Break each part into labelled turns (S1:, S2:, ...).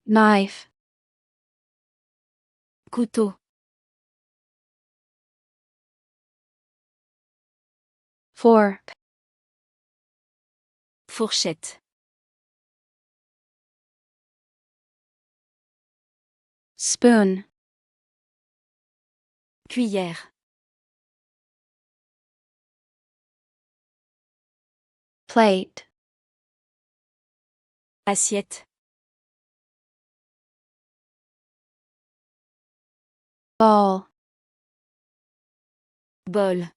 S1: knife,
S2: couteau,
S1: fork,
S2: fourchette,
S1: spoon,
S2: cuillère,
S1: plate,
S2: assiette,
S1: bowl,
S2: bol,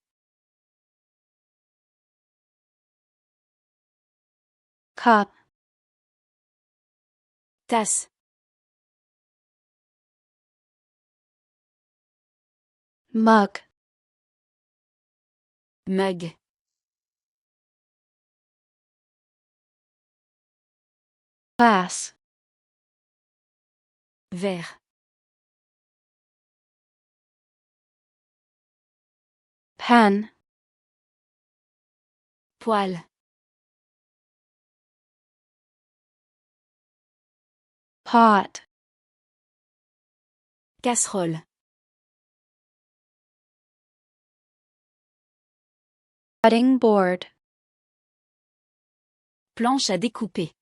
S1: cup,
S2: tasse,
S1: mug,
S2: mug,
S1: glass,
S2: verre,
S1: pen,
S2: poêle,
S1: pot,
S2: casserole,
S1: cutting board,
S2: planche à découper,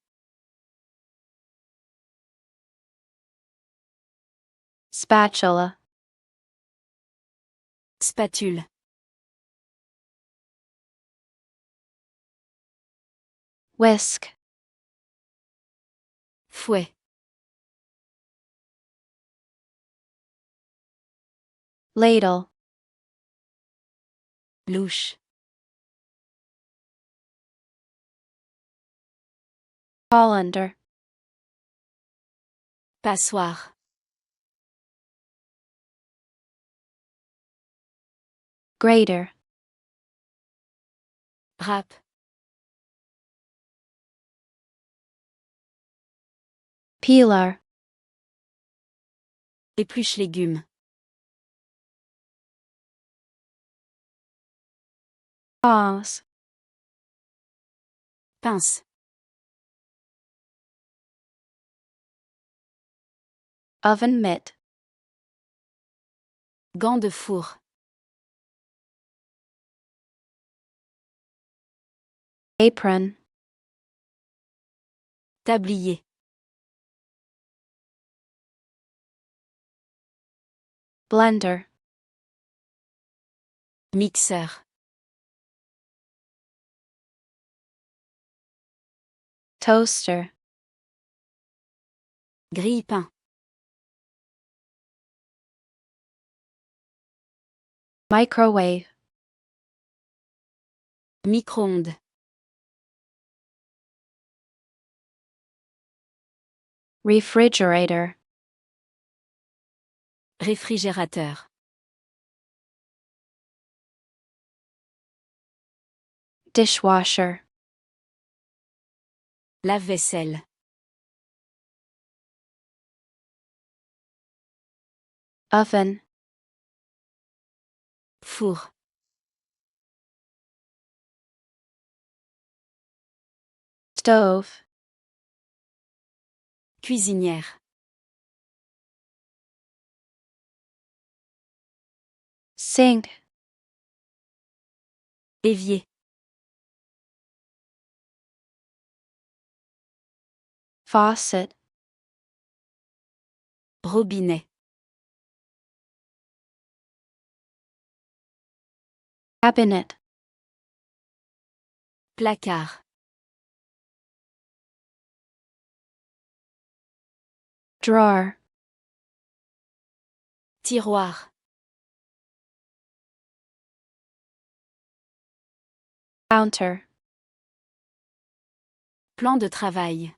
S1: spatula,
S2: spatule,
S1: whisk,
S2: fouet,
S1: ladle,
S2: louche,
S1: colander,
S2: passoire,
S1: grater,
S2: râpe,
S1: peeler,
S2: épluche légumes,
S1: pause,
S2: pince,
S1: oven mitt,
S2: gants de four,
S1: apron,
S2: tablier,
S1: blender,
S2: mixeur,
S1: toaster,
S2: grille-pain,
S1: microwave,
S2: micro-ondes,
S1: refrigerator,
S2: réfrigérateur,
S1: dishwasher,
S2: lave-vaisselle,
S1: oven,
S2: four,
S1: stove,
S2: cuisinière,
S1: sink,
S2: évier,
S1: faucet,
S2: robinet,
S1: cabinet,
S2: placard,
S1: drawer,
S2: tiroir,
S1: counter,
S2: plan de travail,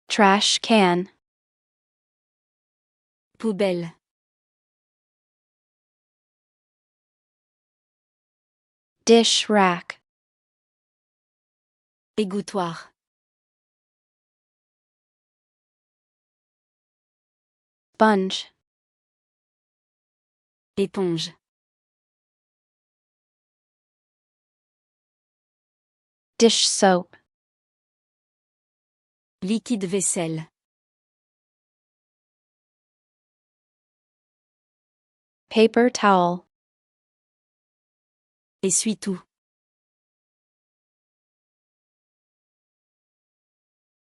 S1: trash can,
S2: poubelle,
S1: dish rack,
S2: égouttoir,
S1: sponge,
S2: éponge,
S1: dish soap,
S2: Liquide vaisselle.
S1: Paper towel.
S2: Essuie-tout.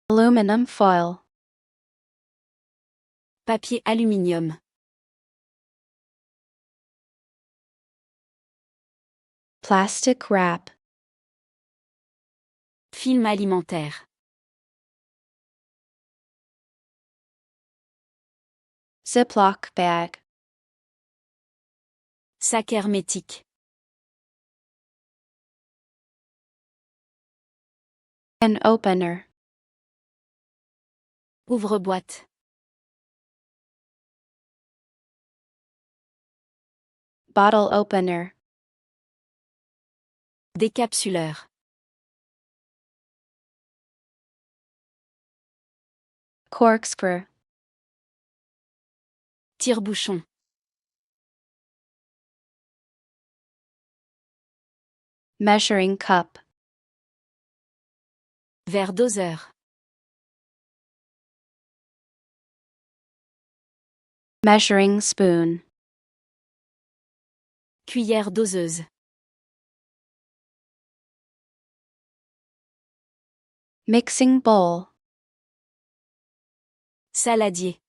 S1: Aluminum foil.
S2: Papier aluminium.
S1: Plastic wrap.
S2: Film alimentaire.
S1: Ziploc bag.
S2: Sac hermétique.
S1: Can opener.
S2: Ouvre-boîte.
S1: Bottle opener.
S2: Décapsuleur.
S1: Corkscrew.
S2: Tire-bouchon.
S1: Measuring cup.
S2: Verre doseur.
S1: Measuring spoon.
S2: Cuillère doseuse.
S1: Mixing bowl.
S2: Saladier.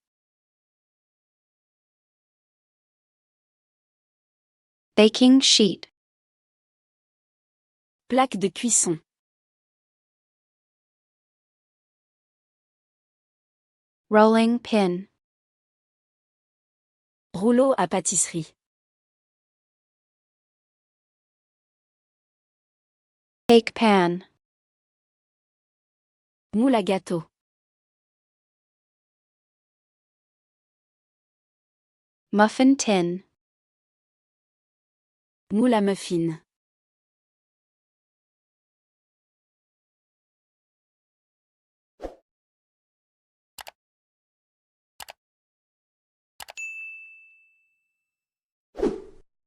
S1: Baking sheet.
S2: Plaque de cuisson.
S1: Rolling pin.
S2: Rouleau à pâtisserie.
S1: Cake pan.
S2: Moule à gâteau.
S1: Muffin tin.
S2: Moule à muffins.